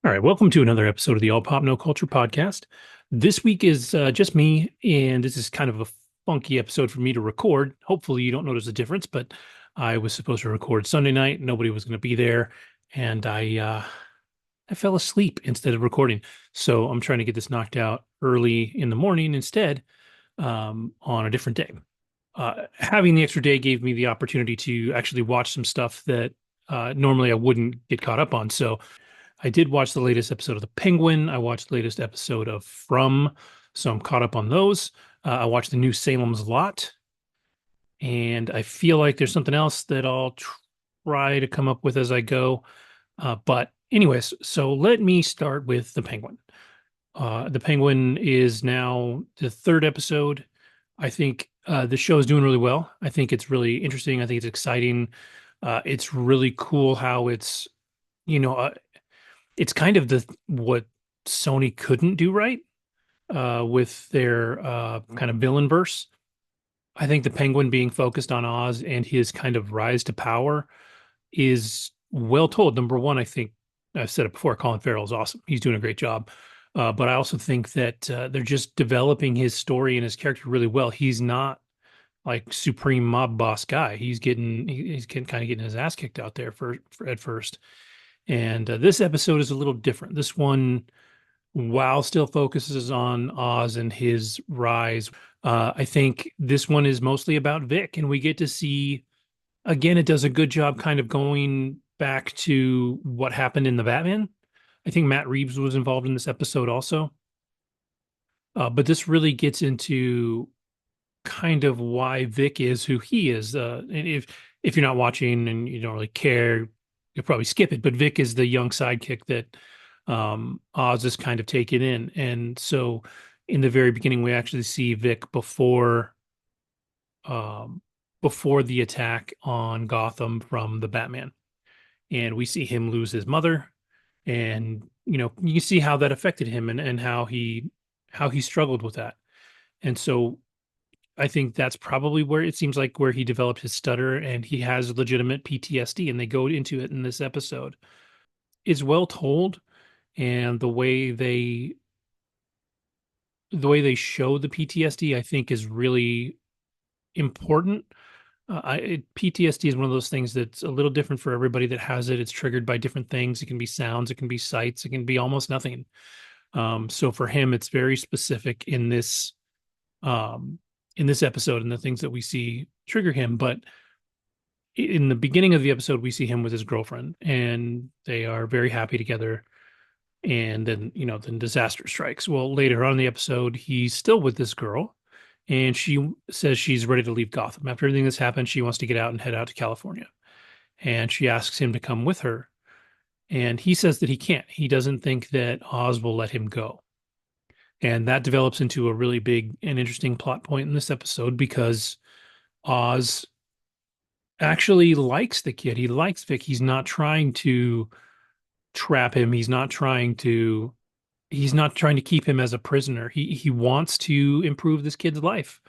All right, welcome to another episode of the All Pop No Culture podcast. This week is just me, and this is kind of a funky episode for me to record. Hopefully, you don't notice a difference, but I was supposed to record Sunday night. Nobody was going to be there, and I fell asleep instead of recording. So I'm trying to get this knocked out early in the morning instead, on a different day. Having the extra day gave me the opportunity to actually watch some stuff that normally I wouldn't get caught up on. So I did watch the latest episode of The Penguin. I watched the latest episode of From, so I'm caught up on those. I watched the new Salem's Lot, and I feel like there's something else that I'll try to come up with as I go. But anyways, so let me start with The Penguin. The Penguin is now the third episode. I think the show is doing really well. I think it's really interesting. I think it's exciting. It's really cool how you know, uh, it's kind of the what Sony couldn't do right with their kind of villain verse. I think the Penguin being focused on Oz and his kind of rise to power is well told. Number one, I think I've said it before. Colin Farrell is awesome. He's doing a great job. But I also think that they're just developing his story and his character really well. He's not like supreme mob boss guy. He's getting kind of getting his ass kicked out there for at first. And this episode is a little different. This one, while still focuses on Oz and his rise, I think this one is mostly about Vic, and we get to see again. It does a good job kind of going back to what happened in the Batman. I think Matt Reeves was involved in this episode also, but this really gets into kind of why Vic is who he is. And if you're not watching and you don't really care, you'll probably skip it. But Vic is the young sidekick that Oz is kind of taken in, and so in the very beginning, we actually see Vic um, before the attack on Gotham from the Batman, and we see him lose his mother, and you see how that affected him and how he struggled with that, and so I think that's probably where it seems like where he developed his stutter and he has legitimate PTSD, and they go into it in this episode. It's well told, and the way they show the PTSD, I think, is really important. PTSD is one of those things that's a little different for everybody that has it. It's triggered by different things. It can be sounds, it can be sights, it can be almost nothing. So for him, it's very specific um, in this episode and the things that we see trigger him. But in the beginning of the episode, we see him with his girlfriend, and they are very happy together. And then disaster strikes. Well, later on in the episode, he's still with this girl, and she says she's ready to leave Gotham. After everything that's happened, she wants to get out and head out to California. And she asks him to come with her. And he says that he can't. He doesn't think that Oz will let him go. And that develops into a really big and interesting plot point in this episode because Oz actually likes the kid. He likes Vic. He's not trying to trap him. He's not trying to keep him as a prisoner. He wants to improve this kid's life.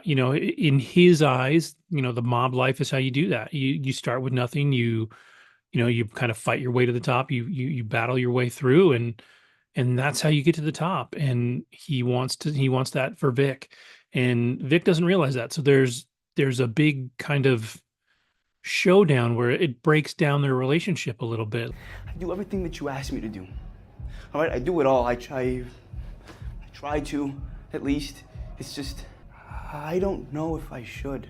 In his eyes, the mob life is how you do that. You start with nothing. You kind of fight your way to the top. You battle your way through, and that's how you get to the top. And he wants that for Vic, and Vic doesn't realize that. So there's a big kind of showdown where it breaks down their relationship a little bit. I do everything that you ask me to do. All right, I do it all. I try to, at least. It's just, I don't know if I should.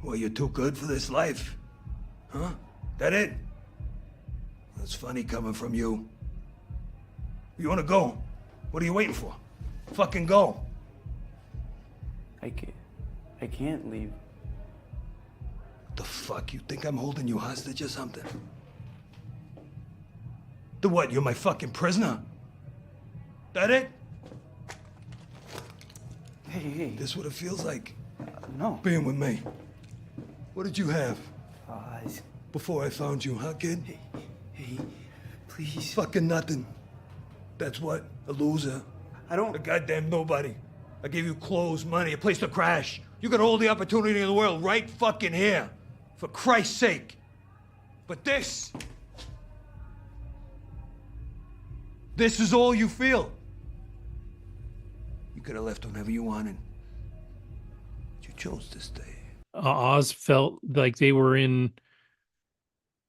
Well, you're too good for this life. Huh? That it? That's funny coming from you. You wanna go? What are you waiting for? Fucking go. I can't leave. What the fuck? You think I'm holding you hostage or something? The what? You're my fucking prisoner? That it? Hey. This what it feels like? No. Being with me. What did you have Oz. before I found you, huh, kid? Hey, please. Fucking nothing. That's what? A loser. I don't... A goddamn nobody. I gave you clothes, money, a place to crash. You got all the opportunity in the world right fucking here. For Christ's sake. But this... This is all you feel. You could have left whenever you wanted. But you chose to stay. Oz felt like they were in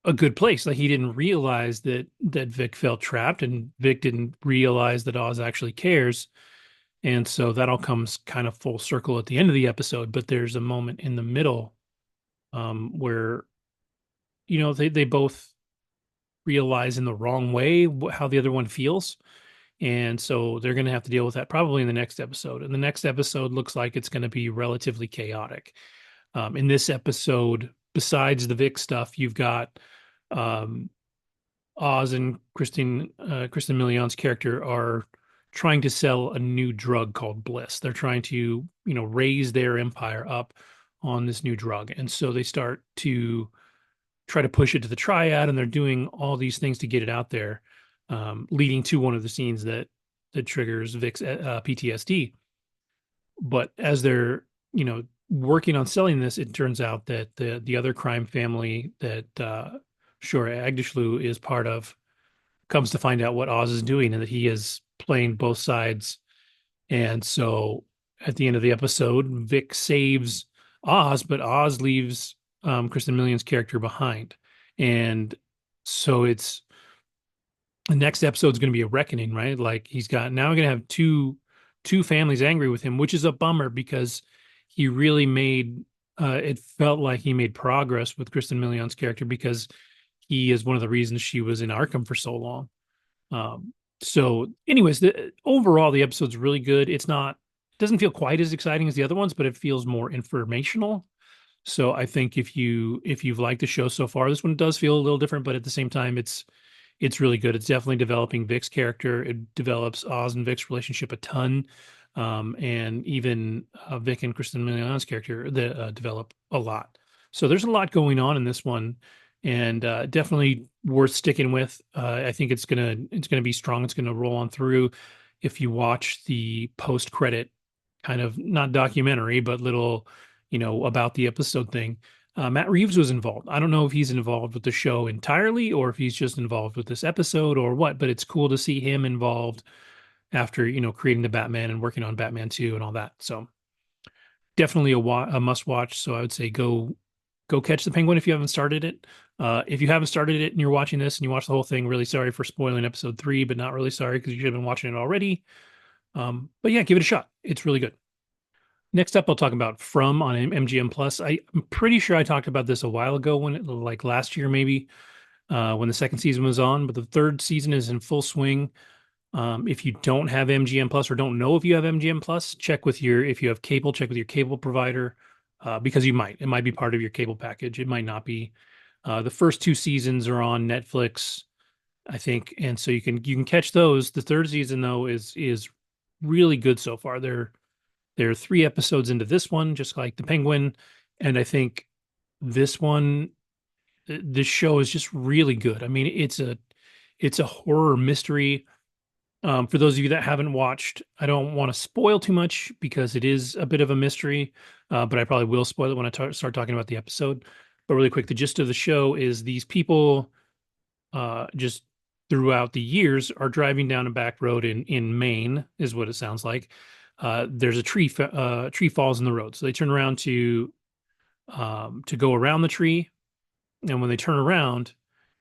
a good place. Like he didn't realize that Vic felt trapped, and Vic didn't realize that Oz actually cares. And so that all comes kind of full circle at the end of the episode. But there's a moment in the middle where they both realize in the wrong way how the other one feels. And so they're going to have to deal with that probably in the next episode. And the next episode looks like it's going to be relatively chaotic. In this episode, besides the Vic stuff, you've got um, Oz and Cristin Milion's character are trying to sell a new drug called Bliss. They're trying to, raise their empire up on this new drug. And so they start to try to push it to the triad, and they're doing all these things to get it out there, leading to one of the scenes that triggers Vic's PTSD. But as they're, working on selling this, it turns out that the other crime family that Shora Agdashlu is part of comes to find out what Oz is doing and that he is playing both sides. And so at the end of the episode, Vic saves Oz, but Oz leaves Cristin Milion's character behind. And so it's the next episode is going to be a reckoning, right? Like he's got now going to have two families angry with him, which is a bummer because he really made it felt like he made progress with Cristin Milion's character because he is one of the reasons she was in Arkham for so long. So anyways, overall, the episode's really good. It doesn't feel quite as exciting as the other ones, but it feels more informational. So I think if you've liked the show so far, this one does feel a little different, but at the same time, it's really good. It's definitely developing Vic's character. It develops Oz and Vic's relationship a ton. And even Vic and Cristin Milion's character develop a lot. So there's a lot going on in this one, and definitely worth sticking with. I think it's gonna be strong. It's gonna roll on through. If you watch the post credit kind of not documentary, but little about the episode thing, Matt Reeves was involved. I don't know if he's involved with the show entirely or if he's just involved with this episode or what, but it's cool to see him involved after creating the Batman and working on Batman 2 and all that. So definitely a must watch. So I would say go catch the Penguin if you haven't started it. If you haven't started it and you're watching this and you watch the whole thing, really sorry for spoiling episode 3, but not really sorry because you should have been watching it already. But yeah, give it a shot. It's really good. Next up, I'll talk about From on MGM Plus. I'm pretty sure I talked about this a while ago like last year maybe, when the second season was on, but the third season is in full swing. If you don't have MGM Plus or don't know if you have MGM Plus, if you have cable, check with your cable provider, because it might be part of your cable package. It might not be. The first 2 seasons are on Netflix, I think. And so you can catch those. The third season though is really good so far. There are 3 episodes into this one, just like the Penguin. And I think this show is just really good. I mean, it's a horror mystery. For those of you that haven't watched, I don't want to spoil too much because it is a bit of a mystery, but I probably will spoil it when I start talking about the episode. But really quick, the gist of the show is these people just throughout the years are driving down a back road in Maine, is what it sounds like. There's a tree falls in the road. So they turn around to go around the tree. And when they turn around,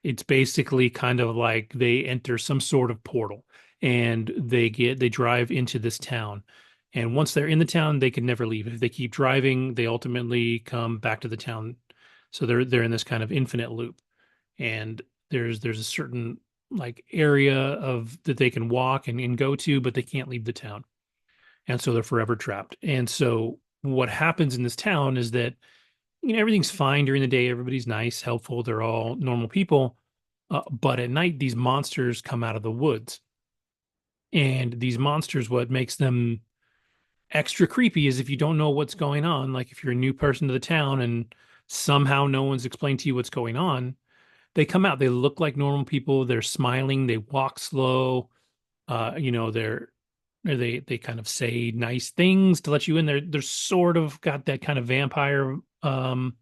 it's basically kind of like they enter some sort of portal and they drive into this town. And once they're in the town, they can never leave. If they keep driving, they ultimately come back to the town. So they're in this kind of infinite loop. And there's a certain like area that they can walk and go to, but they can't leave the town. And so they're forever trapped. And so what happens in this town is that everything's fine during the day. Everybody's nice, helpful. They're all normal people. But at night, these monsters come out of the woods. And these monsters, what makes them extra creepy is if you don't know what's going on, like if you're a new person to the town and somehow no one's explained to you what's going on, they come out. They look like normal people. They're smiling. They walk slow. They kind of say nice things to let you in. They're sort of got that kind of vampire vibe,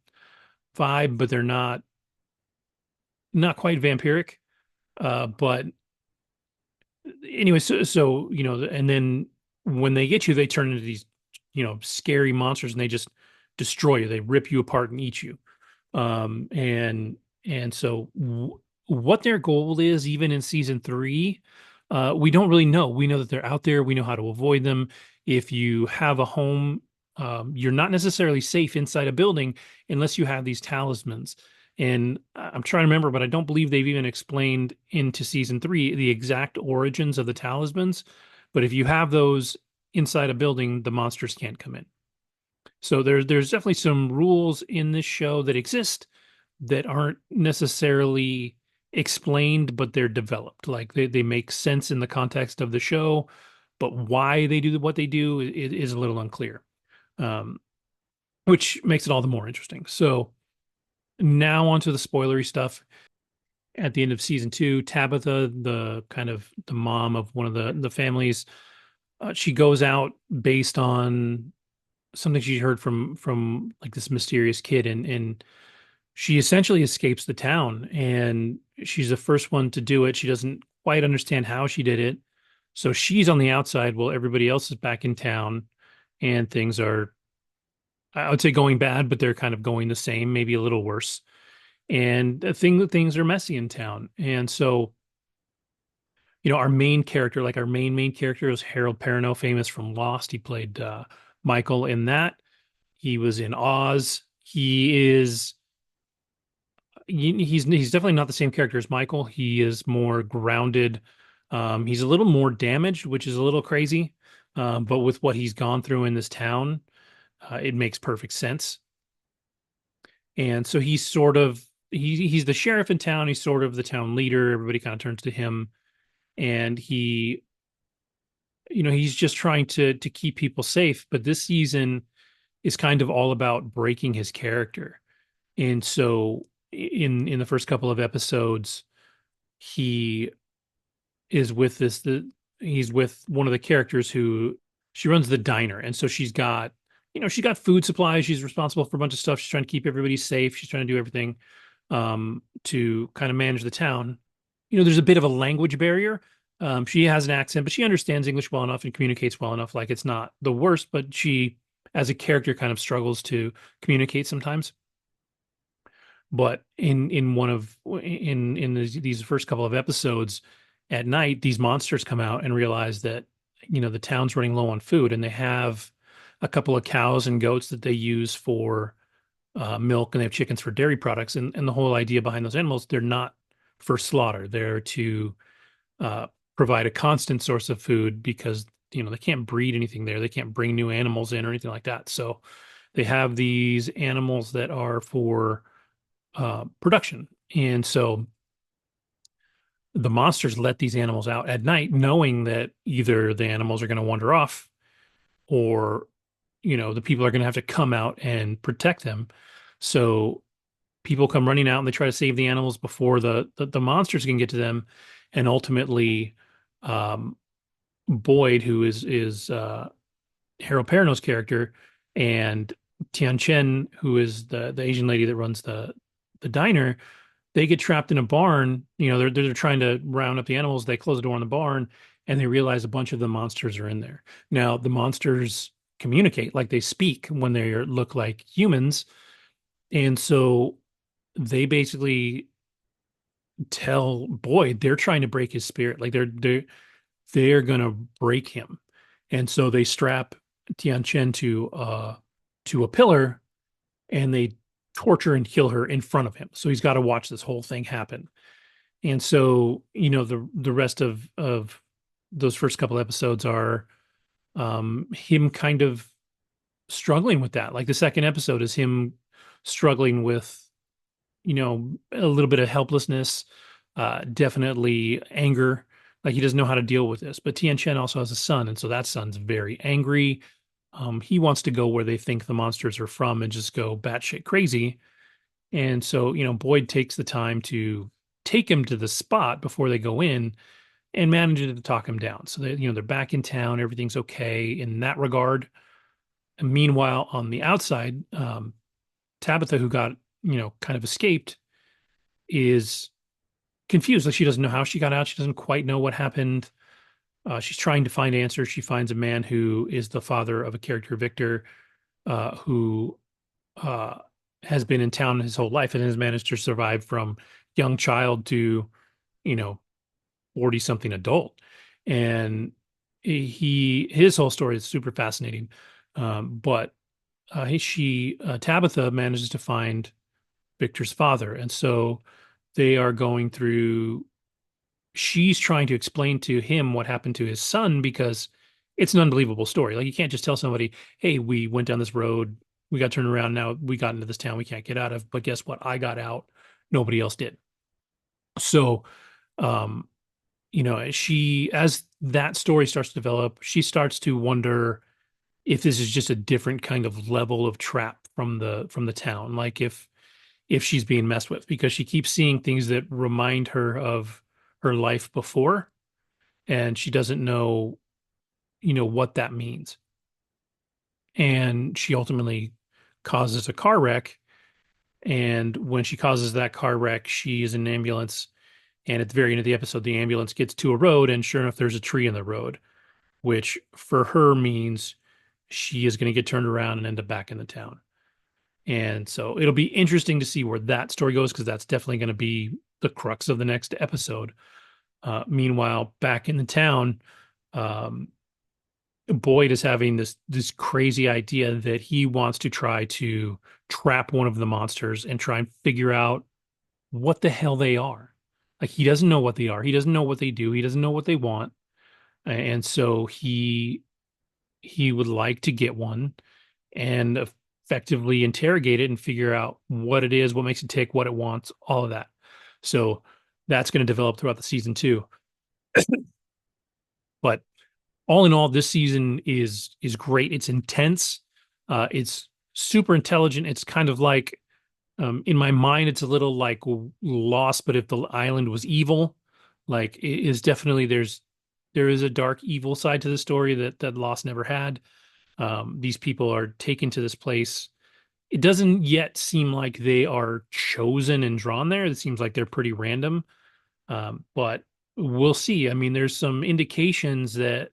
but they're not quite vampiric. But anyway, so and then when they get you, they turn into these scary monsters, and they just destroy you. They rip you apart and eat you. And so what their goal is, even in season three, we don't really know. We know that they're out there. We know how to avoid them. If you have a home, you're not necessarily safe inside a building unless you have these talismans. And I'm trying to remember, but I don't believe they've even explained into season three the exact origins of the talismans. But if you have those inside a building, the monsters can't come in. So there's definitely some rules in this show that exist that aren't necessarily explained, but they're developed. Like they make sense in the context of the show, but why they do what they do is a little unclear, um, which makes it all the more interesting. So now onto the spoilery stuff. At the end of season two, Tabitha, the kind of the mom of one of the families, she goes out based on something she heard from like this mysterious kid, and she essentially escapes the town, and she's the first one to do it. She doesn't quite understand how she did it, so she's on the outside while everybody else is back in town, and things are, I would say, going bad, but they're kind of going the same, maybe a little worse. And things are messy in town, and so our main character, like our main character, is Harold Perrineau, famous from Lost. He played Michael in that. He was in Oz. He's definitely not the same character as Michael. He is more grounded. He's a little more damaged, which is a little crazy. But with what he's gone through in this town, it makes perfect sense. And so he's the sheriff in town. He's sort of the town leader. Everybody kind of turns to him, and he's just trying to keep people safe. But this season is kind of all about breaking his character. And so in the first couple of episodes, he is with he's with one of the characters who, she runs the diner. And so she's got food supplies. She's responsible for a bunch of stuff. She's trying to keep everybody safe. She's trying to do everything to kind of manage the town. There's a bit of a language barrier. She has an accent, but she understands English well enough and communicates well enough. Like, it's not the worst, but she, as a character, kind of struggles to communicate sometimes. But in these first couple of episodes, at night, these monsters come out and realize that the town's running low on food, and they have a couple of cows and goats that they use for milk, and they have chickens for dairy products. And the whole idea behind those animals, they're not for slaughter. They're to provide a constant source of food, because they can't breed anything there. They can't bring new animals in or anything like that. So they have these animals that are for production. And so the monsters let these animals out at night, knowing that either the animals are going to wander off, or the people are going to have to come out and protect them. So people come running out, and they try to save the animals before the monsters can get to them. And ultimately, Boyd, who is Harold Perrineau's character, and Tian Chen, who is the Asian lady that runs the diner, they get trapped in a barn. They're trying to round up the animals. They close the door on the barn, and they realize a bunch of the monsters are in there. Now, the monsters communicate, like they speak when they look like humans. And so they basically tell Boyd they're trying to break his spirit. Like they're going to break him. And so they strap Tian Chen to a pillar, and they torture and kill her in front of him. So he's got to watch this whole thing happen. And so, the rest of those first couple episodes are him kind of struggling with that. Like, the second episode is him struggling with, a little bit of helplessness, definitely anger. Like, he doesn't know how to deal with this. But Tian Chen also has a son, and so that son's very angry. He wants to go where they think the monsters are from and just go batshit crazy. And so, Boyd takes the time to take him to the spot before they go in, and manages to talk him down. So they're back in town. Everything's okay in that regard. And meanwhile, on the outside, Tabitha, who got, kind of escaped, is confused. Like, she doesn't know how she got out. She doesn't quite know what happened. She's trying to find answers. She finds a man who is the father of a character, Victor, who uh, has been in town his whole life and has managed to survive from young child to, you know, 40 something adult. And his whole story is super fascinating. But Tabitha manages to find Victor's father. And so they are going through, she's trying to explain to him what happened to his son because it's an unbelievable story. Like you can't just tell somebody, hey, we went down this road, we got turned around, now we got into this town we can't get out of. But guess what? I got out. Nobody else did. So um, as that story starts to develop, she starts to wonder if this is just a different kind of level of trap from the town. Like if she's being messed with because she keeps seeing things that remind her of her life before and she doesn't know, what that means. And she ultimately causes a car wreck. And when she causes that car wreck, she is in an ambulance. And at the very end of the episode, the ambulance gets to a road, and sure enough, there's a tree in the road, which for her means she is going to get turned around and end up back in the town. And so it'll be interesting to see where that story goes because that's definitely going to be the crux of the next episode. Meanwhile, back in the town, um, Boyd is having this crazy idea that he wants to try to trap one of the monsters and try and figure out what the hell they are. Like he doesn't know what they are. He doesn't know what they do. He doesn't know what they want. And so he would like to get one and effectively interrogate it and figure out what it is, what makes it tick, what it wants, all of that. So that's going to develop throughout the season too. But all in all, this season is great. It's intense. It's super intelligent. It's kind of like in my mind, it's a little like Lost, but if the island was evil, like it is definitely there is a dark evil side to the story that Lost never had. These people are taken to this place. It doesn't yet seem like they are chosen and drawn there. It seems like they're pretty random. But we'll see. I mean, there's some indications that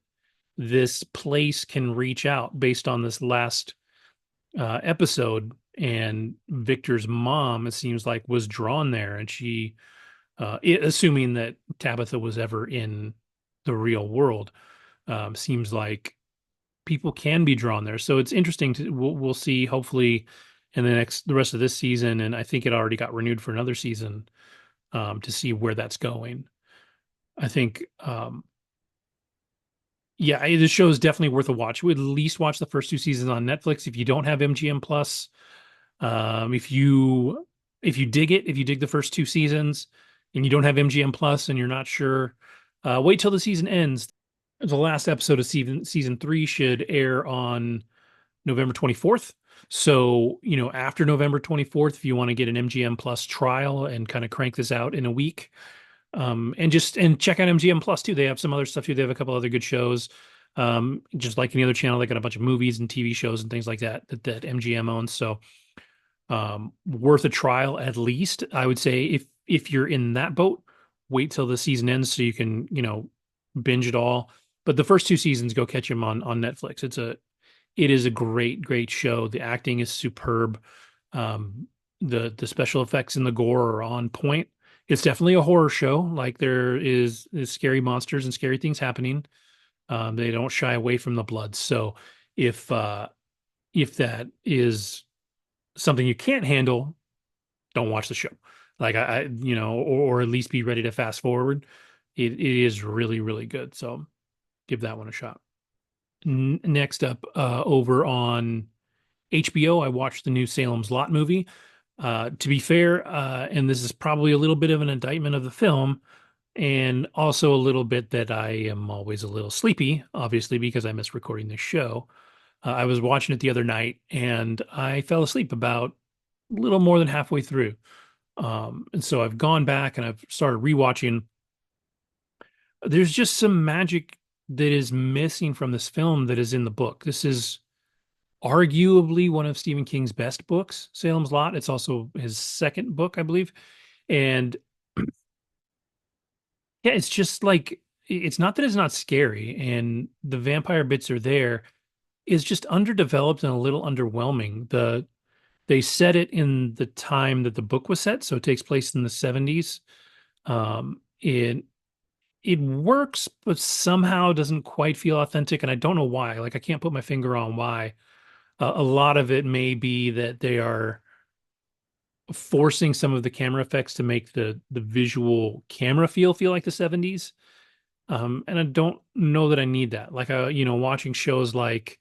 this place can reach out based on this last episode. And Victor's mom, it seems like, was drawn there, and assuming that Tabitha was ever in the real world, seems like people can be drawn there. So it's interesting we'll see hopefully in the rest of this season, and I think it already got renewed for another season, to see where that's going. I think yeah, this show is definitely worth a watch. We would at least watch the first two seasons on Netflix if you don't have MGM Plus. If you dig it, if you dig the first two seasons and you don't have MGM Plus and you're not sure, wait till the season ends. The last episode of season three should air on November 24th. So, after November 24th, if you want to get an MGM Plus trial and kind of crank this out in a week, and check out MGM Plus too. They have some other stuff too. They have a couple other good shows. Just like any other channel, they got a bunch of movies and TV shows and things like that MGM owns. So, worth a trial at least. I would say if you're in that boat, wait till the season ends so you can, binge it all. But the first two seasons, go catch them on Netflix. It is a great show. The acting is superb. The special effects and the gore are on point. It's definitely a horror show. Like there is scary monsters and scary things happening. They don't shy away from the blood. So if that is something you can't handle, don't watch the show. Like or at least be ready to fast forward. It is really, really good. So give that one a shot. Next up, over on HBO, I watched the new Salem's Lot movie. To be fair, and this is probably a little bit of an indictment of the film, and also a little bit that I am always a little sleepy, obviously, because I miss recording this show. I was watching it the other night, and I fell asleep about a little more than halfway through. And so I've gone back and I've started rewatching. There's just some magic that is missing from this film that is in the book. This is arguably one of Stephen King's best books, Salem's Lot. It's also his second book, I believe. And yeah, it's just like it's not that it's not scary and the vampire bits are there. It's just underdeveloped and a little underwhelming. They set it in the time that the book was set, so it takes place in the 70s. It works, but somehow doesn't quite feel authentic, and I don't know why. Like I can't put my finger on why. A lot of it may be that they are forcing some of the camera effects to make the visual camera feel like the 70s. And I don't know that I need that. Like watching shows like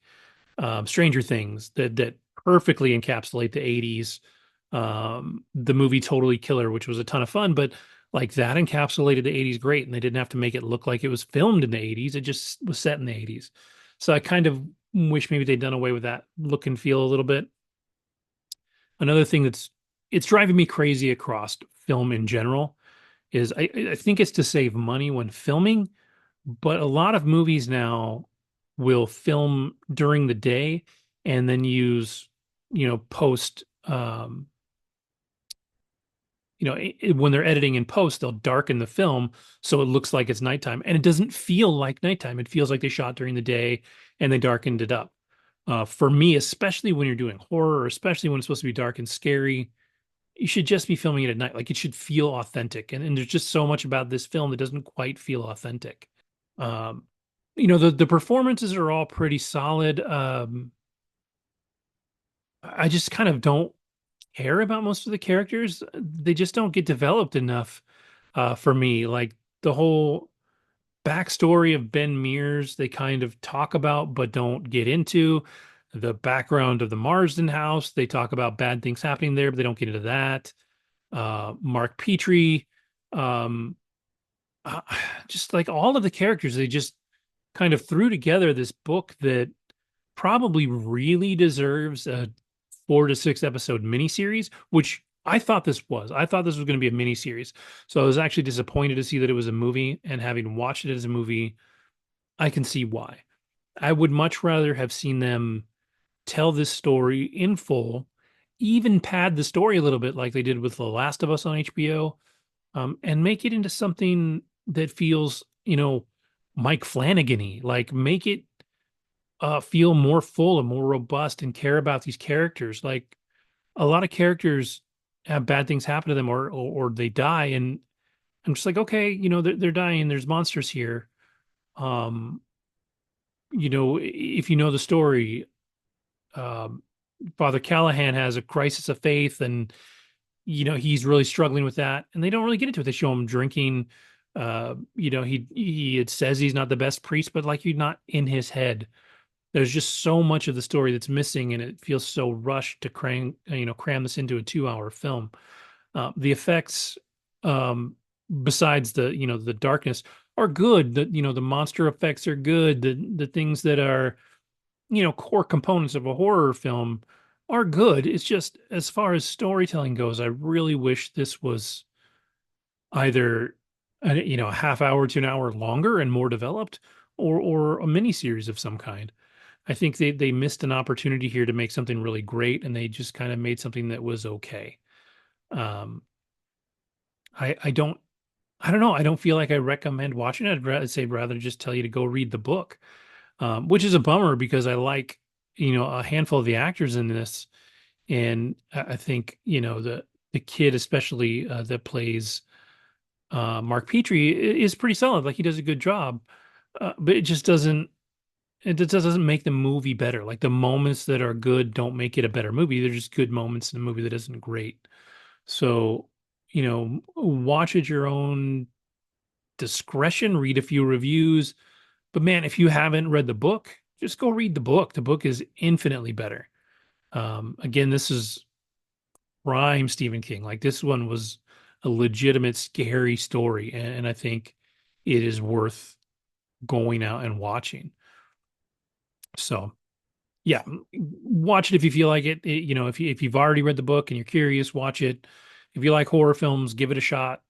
Stranger Things that perfectly encapsulate the 80s. The movie Totally Killer, which was a ton of fun, but like that encapsulated the 80s great, and they didn't have to make it look like it was filmed in the 80s. It just was set in the 80s. So I kind of wish maybe they'd done away with that look and feel a little bit. Another thing it's driving me crazy across film in general is I think it's to save money when filming, but a lot of movies now will film during the day and then use, post, when they're editing in post, they'll darken the film so it looks like it's nighttime. And it doesn't feel like nighttime. It feels like they shot during the day and they darkened it up. For me, especially when you're doing horror, especially when it's supposed to be dark and scary, you should just be filming it at night. Like it should feel authentic. And there's just so much about this film that doesn't quite feel authentic. Um, the performances are all pretty solid. I just kind of don't care about most of the characters. They just don't get developed enough for me. Like the whole backstory of Ben Mears, they kind of talk about but don't get into. The background of the Marsden house, they talk about bad things happening there, but they don't get into that. Mark Petrie, um, uh, just like all of the characters, they just kind of threw together this book that probably really deserves a 4 to 6 episode miniseries, which I thought this was. I thought this was going to be a miniseries. So I was actually disappointed to see that it was a movie. And having watched it as a movie, I can see why. I would much rather have seen them tell this story in full, even pad the story a little bit like they did with The Last of Us on HBO, and make it into something that feels, Mike Flanagan-y. Like make it feel more full and more robust and care about these characters. Like a lot of characters have bad things happen to them or they die, and I'm just like, okay, they're dying. There's monsters here. Um, if you know the story, um, Father Callahan has a crisis of faith, and he's really struggling with that. And they don't really get into it. They show him drinking. He it says he's not the best priest, but like you're not in his head. There's just so much of the story that's missing, and it feels so rushed to cram this into a 2 hour film. The effects, besides the darkness, are good. The monster effects are good. The things that are core components of a horror film are good. It's just as far as storytelling goes, I really wish this was either a half hour to an hour longer and more developed, or a mini series of some kind. I think they missed an opportunity here to make something really great, and they just kind of made something that was okay. Um, I don't know. I don't feel like I recommend watching it. I'd rather just tell you to go read the book, which is a bummer because I like a handful of the actors in this, and I think the kid especially that plays Mark Petrie is pretty solid. Like he does a good job, but it just doesn't make the movie better. Like the moments that are good don't make it a better movie. They're just good moments in a movie that isn't great. So, watch at your own discretion, read a few reviews. But man, if you haven't read the book, just go read the book. The book is infinitely better. Again, this is prime Stephen King. Like this one was a legitimate scary story, and I think it is worth going out and watching. So yeah, watch it if you feel like it. If you've already read the book and you're curious, watch it. If you like horror films, give it a shot.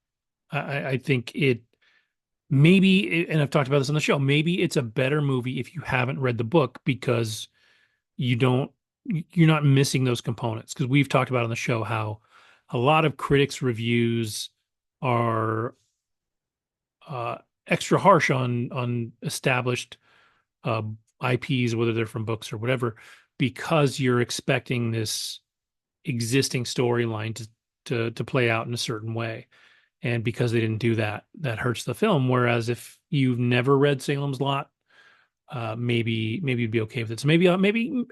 I think it maybe, and I've talked about this on the show, maybe it's a better movie if you haven't read the book because you don't, you're not missing those components. Because we've talked about on the show how a lot of critics' reviews are extra harsh on established uh, IPs, whether they're from books or whatever, because you're expecting this existing storyline to play out in a certain way. And because they didn't do that, that hurts the film. Whereas if you've never read Salem's Lot, maybe you'd be okay with it. So maybe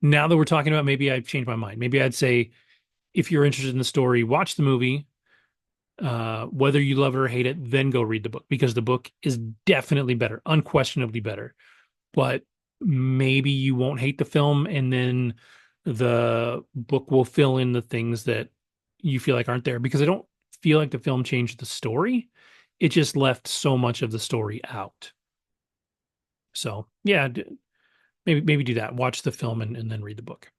now that we're talking about, maybe I've changed my mind. Maybe I'd say if you're interested in the story, watch the movie. Whether you love it or hate it, then go read the book because the book is definitely better, unquestionably better. But maybe you won't hate the film, and then the book will fill in the things that you feel like aren't there because I don't feel like the film changed the story. It just left so much of the story out. So yeah, maybe do that. Watch the film and then read the book.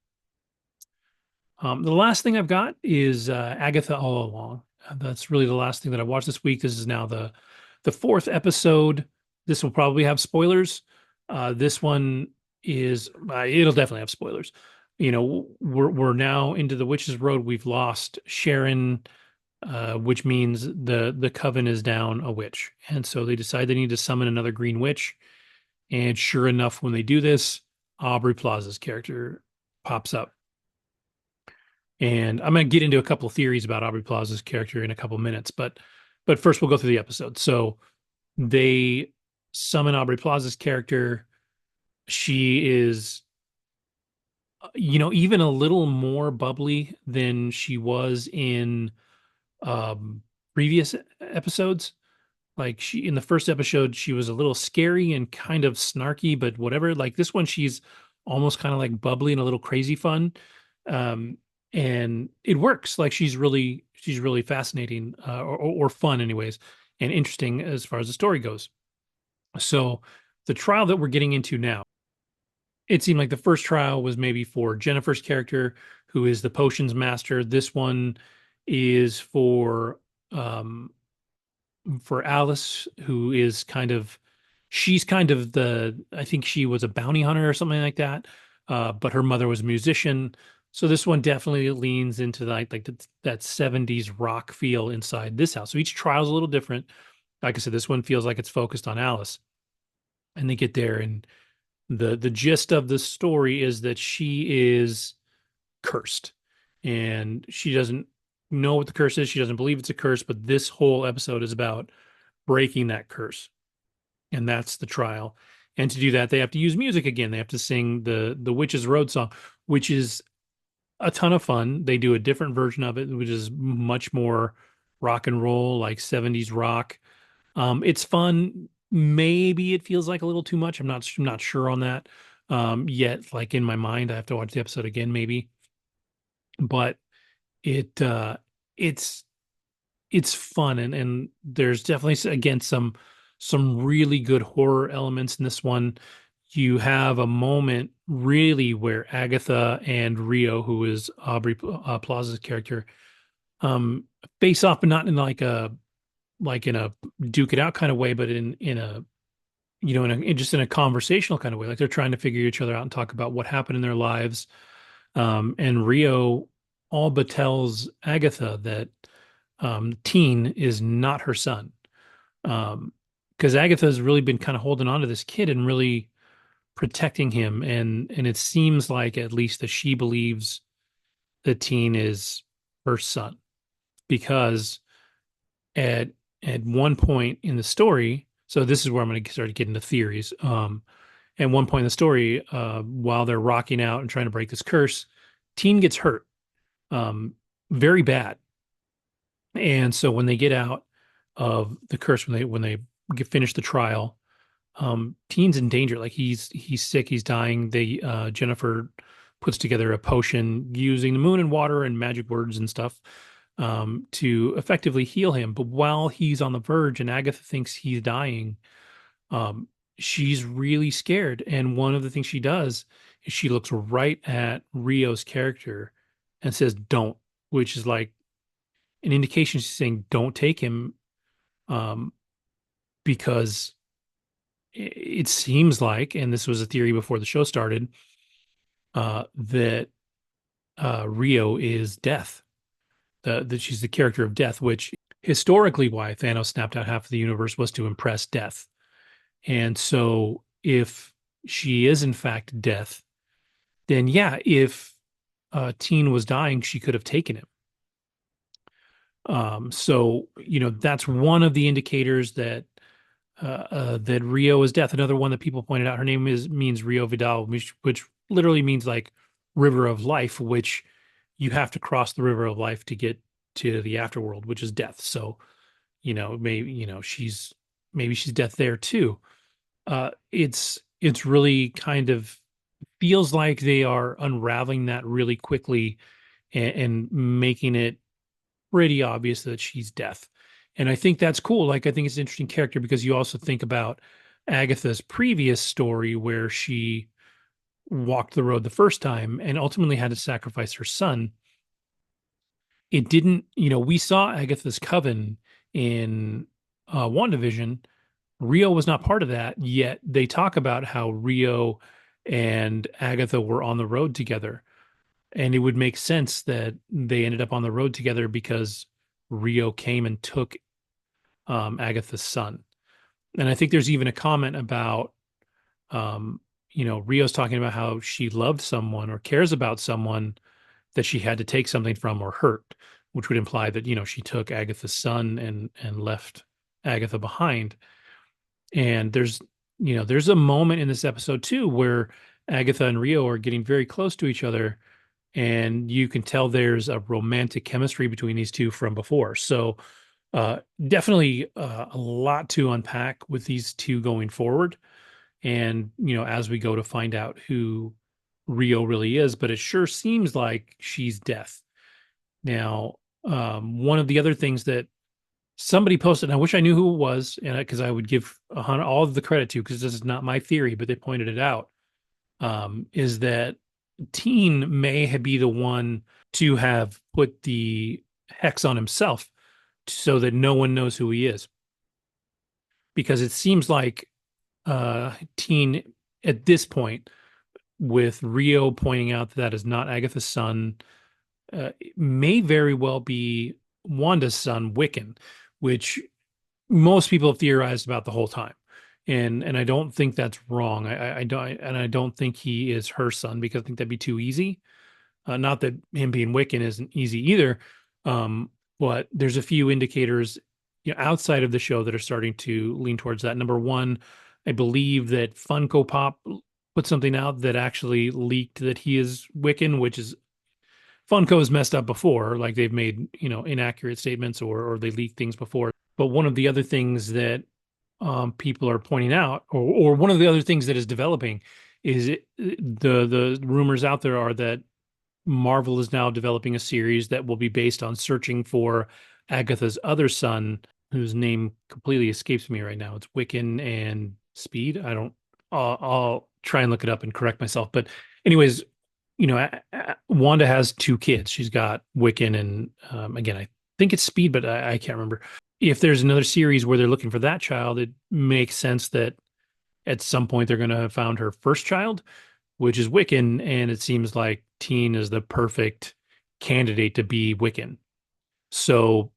The last thing I've got is Agatha All Along. That's really the last thing that I watched this week. This is now the fourth episode. This will probably have spoilers. This one is it'll definitely have spoilers. You know, we're now into the Witch's Road. We've lost Sharon, which means the coven is down a witch, and so they decide they need to summon another green witch. And sure enough, when they do this, Aubrey Plaza's character pops up. And I'm going to get into a couple of theories about Aubrey Plaza's character in a couple of minutes, but first we'll go through the episode. So they summon Aubrey Plaza's character. She is, even a little more bubbly than she was in previous episodes. Like in the first episode, she was a little scary and kind of snarky, but whatever. Like this one, she's almost kind of like bubbly and a little crazy fun. And it works. Like she's really fascinating, or fun anyways, and interesting as far as the story goes. So the trial that we're getting into now, it seemed like the first trial was maybe for Jennifer's character, who is the potions master. This one is for Alice, who is she's kind of I think she was a bounty hunter or something like that. But her mother was a musician. So this one definitely leans into that 70s rock feel inside this house. So each trial is a little different. Like I said, this one feels like it's focused on Alice. And they get there, and the gist of the story is that she is cursed. And she doesn't know what the curse is. She doesn't believe it's a curse, but this whole episode is about breaking that curse. And that's the trial. And to do that, they have to use music again. They have to sing the Witch's Road song, which is a ton of fun. They do a different version of it, which is much more rock and roll, like 70s rock. It's fun. Maybe it feels like a little too much. I'm not sure on that. Yet, like in my mind, I have to watch the episode again, maybe. But it it's fun, and there's definitely again some really good horror elements in this one. You have a moment really where Agatha and Rio, who is Aubrey Plaza's character, face off, but not in in a duke it out kind of way, but in a just in a conversational kind of way. Like they're trying to figure each other out and talk about what happened in their lives. And Rio all but tells Agatha that Teen is not her son. Because Agatha has really been kind of holding on to this kid and really protecting him. And it seems like at least that she believes that Teen is her son. Because at one point in the story, so this is where I'm going to start to get into theories. At one point in the story, while they're rocking out and trying to break this curse, Teen gets hurt, very bad. And so when they get out of the curse, when they finish the trial, Teen's in danger. Like he's sick, he's dying. Jennifer puts together a potion using the moon and water and magic words and stuff to effectively heal him. But while he's on the verge and Agatha thinks he's dying, she's really scared. And one of the things she does is she looks right at Rio's character and says, "Don't," which is like an indication she's saying, "Don't take him," because it seems like, and this was a theory before the show started, that Rio is death. That she's the character of death, which historically why Thanos snapped out half of the universe was to impress Death. And so if she is in fact Death, then yeah, if Teen was dying, she could have taken him. So that's one of the indicators that that Rio is Death. Another one that people pointed out, her name means Rio Vidal, which literally means like river of life, which you have to cross the river of life to get to the afterworld, which is death. So, maybe, maybe she's death there too. It's really kind of feels like they are unraveling that really quickly and making it pretty obvious that she's death. And I think that's cool. Like, I think it's an interesting character because you also think about Agatha's previous story where she walked the road the first time and ultimately had to sacrifice her son. It didn't, we saw Agatha's coven in WandaVision. Rio was not part of that, yet they talk about how Rio and Agatha were on the road together. And it would make sense that they ended up on the road together because Rio came and took Agatha's son. And I think there's even a comment about, Rio's talking about how she loved someone or cares about someone that she had to take something from or hurt, which would imply that, she took Agatha's son and left Agatha behind. And there's a moment in this episode too where Agatha and Rio are getting very close to each other, and you can tell there's a romantic chemistry between these two from before. So definitely a lot to unpack with these two going forward. And, as we go to find out who Rio really is, but it sure seems like she's Death. Now, one of the other things that somebody posted, and I wish I knew who it was, and because I would give all of the credit to, because this is not my theory, but they pointed it out, is that Teen may be the one to have put the hex on himself so that no one knows who he is. Because it seems like Teen, at this point, with Rio pointing out that is not Agatha's son, may very well be Wanda's son, Wiccan, which most people have theorized about the whole time. And I don't think that's wrong. I don't think he is her son, because I think that'd be too easy. Not that him being Wiccan isn't easy either. But there's a few indicators, outside of the show that are starting to lean towards that. Number one, I believe that Funko Pop put something out that actually leaked that he is Wiccan, which is Funko has messed up before. Like, they've made, inaccurate statements or they leaked things before. But one of the other things that people are pointing out, or one of the other things that is developing, is the rumors out there are that Marvel is now developing a series that will be based on searching for Agatha's other son, whose name completely escapes me right now. It's Wiccan and Speed. I'll try and look it up and correct myself. But anyways, Wanda has two kids. She's got Wiccan and, again, I think it's Speed, but I can't remember. If there's another series where they're looking for that child, it makes sense that at some point they're going to have found her first child, which is Wiccan, and it seems like Teen is the perfect candidate to be Wiccan. So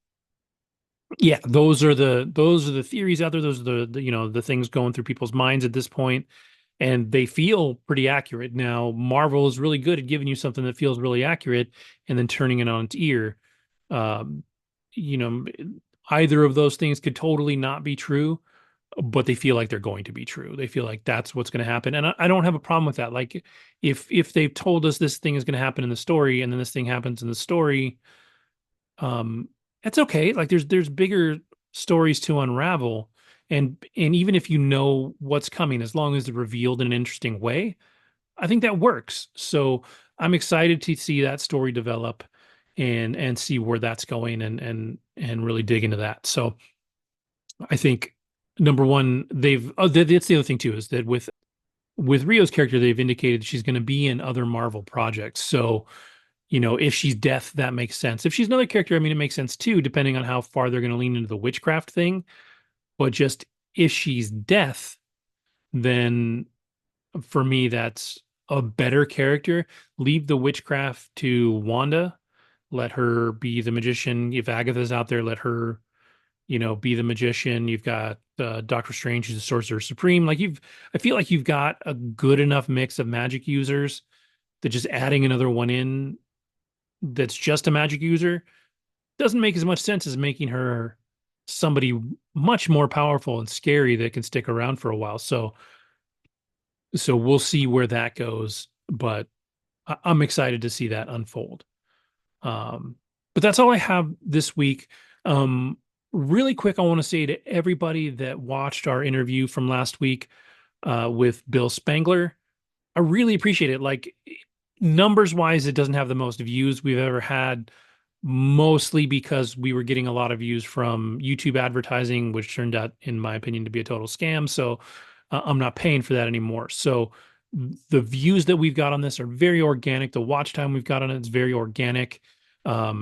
yeah, those are the theories out there. Those are the things going through people's minds at this point, and they feel pretty accurate. Now, Marvel is really good at giving you something that feels really accurate and then turning it on its ear. You know, either of those things could totally not be true, but they feel like they're going to be true. They feel like that's what's going to happen. And I don't have a problem with that. Like, if they've told us this thing is going to happen in the story and then this thing happens in the story, that's okay. Like, there's bigger stories to unravel. And even if you know what's coming, as long as they're revealed in an interesting way, I think that works. So I'm excited to see that story develop and see where that's going and really dig into that. So I think, number one, that's the other thing too, is that with Rio's character, they've indicated she's going to be in other Marvel projects. So, if she's Death, that makes sense. If she's another character, I mean, it makes sense too, depending on how far they're going to lean into the witchcraft thing. But just if she's Death, then for me, that's a better character. Leave the witchcraft to Wanda. Let her be the magician. If Agatha's out there, let her Be the Magician. You've got Doctor Strange, who's the Sorcerer Supreme. I feel like you've got a good enough mix of magic users that just adding another one in that's just a magic user doesn't make as much sense as making her somebody much more powerful and scary that can stick around for a while. So we'll see where that goes, but I'm excited to see that unfold. But that's all I have this week. Really quick, I want to say to everybody that watched our interview from last week with Bill Spangler, I really appreciate it. Like, numbers wise, it doesn't have the most views we've ever had, mostly because we were getting a lot of views from YouTube advertising, which turned out, in my opinion, to be a total scam. So I'm not paying for that anymore. So the views that we've got on this are very organic. The watch time we've got on it is very organic. I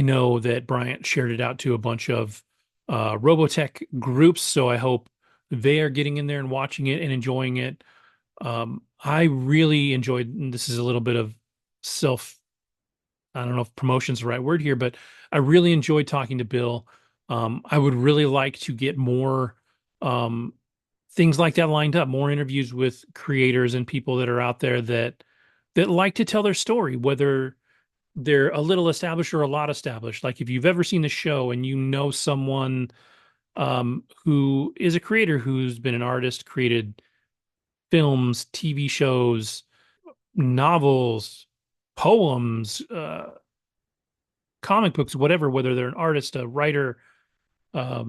know that Bryant shared it out to a bunch of Robotech groups, so I hope they are getting in there and watching it and enjoying it. I really enjoyed, and this is a little bit of I don't know if promotion's the right word here, but I really enjoyed talking to Bill. I would really like to get more things like that lined up, more interviews with creators and people that are out there that like to tell their story, whether they're a little established or a lot established. Like, if you've ever seen the show and you know someone who is a creator, who's been an artist, created films, TV shows, novels, poems, comic books, whatever, whether they're an artist, a writer, a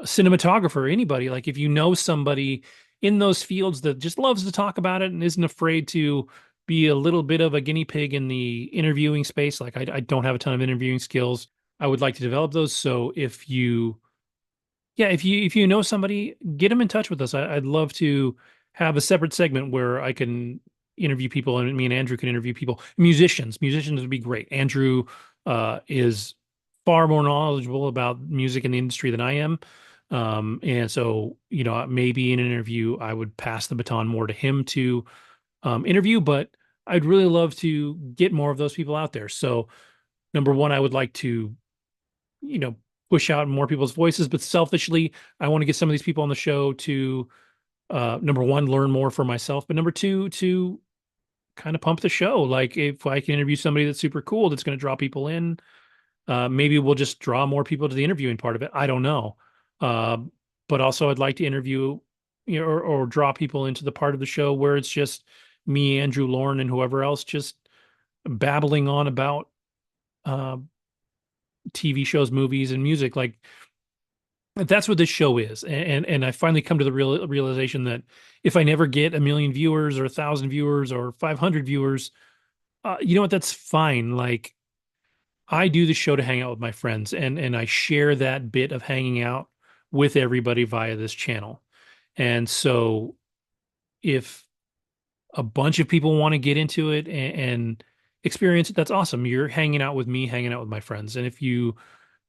cinematographer, anybody, like, if you know somebody in those fields that just loves to talk about it and isn't afraid to be a little bit of a guinea pig in the interviewing space. Like, I don't have a ton of interviewing skills. I would like to develop those. So if you know somebody, get them in touch with us. I'd love to have a separate segment where I can interview people, and me and Andrew can interview people. Musicians would be great. Andrew is far more knowledgeable about music in the industry than I am. And so, maybe in an interview, I would pass the baton more to him to interview, but I'd really love to get more of those people out there. So, number one, I would like to, push out more people's voices, but selfishly, I want to get some of these people on the show to, number one, learn more for myself, but number two, to kind of pump the show. Like, if I can interview somebody that's super cool, that's going to draw people in, maybe we'll just draw more people to the interviewing part of it. I don't know. But also I'd like to interview, or draw people into the part of the show where it's just me, Andrew, Lauren, and whoever else just babbling on about TV shows, movies, and music. Like, that's what this show is. And I finally come to the realization that if I never get 1 million viewers or 1,000 viewers or 500 viewers, you know what? That's fine. Like, I do the show to hang out with my friends, and I share that bit of hanging out with everybody via this channel. And so if a bunch of people want to get into it and experience it, that's awesome. You're hanging out with me, hanging out with my friends. And if you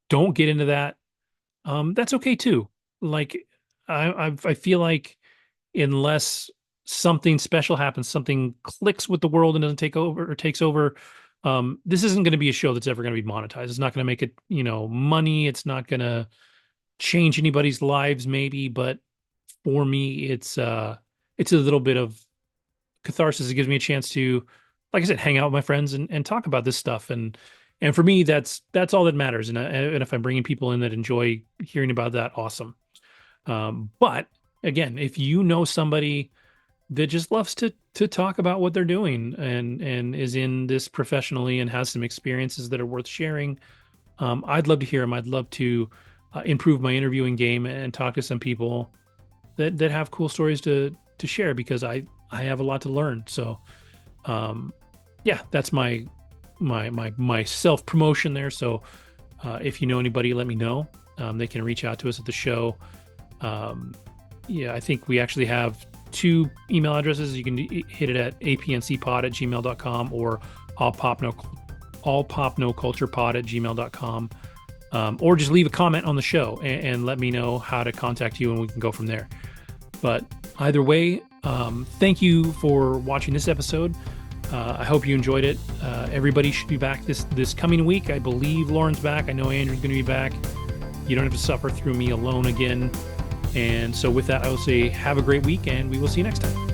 don't get into that, that's okay too. Like, I feel like unless something special happens, something clicks with the world and doesn't take over or takes over, this isn't going to be a show that's ever going to be monetized. It's not going to make it, money. It's not going to change anybody's lives, maybe, but for me, it's a little bit of catharsis. It gives me a chance to, like I said, hang out with my friends and talk about this stuff. And for me, that's all that matters. And if I'm bringing people in that enjoy hearing about that, awesome. But again, if you know somebody that just loves to talk about what they're doing and is in this professionally and has some experiences that are worth sharing, I'd love to hear them. I'd love to improve my interviewing game and talk to some people that have cool stories to share, because I have a lot to learn. So, that's my self promotion there. So, if you know anybody, let me know. They can reach out to us at the show. I think we actually have 2 email addresses. You can hit it at apncpod@gmail.com or allpopnoculturepod@gmail.com. Or just leave a comment on the show and let me know how to contact you, and we can go from there. But either way, thank you for watching this episode. I hope you enjoyed it. Everybody should be back this coming week. I believe Lauren's back. I know Andrew's going to be back. You don't have to suffer through me alone again. And so with that, I will say have a great week, and we will see you next time.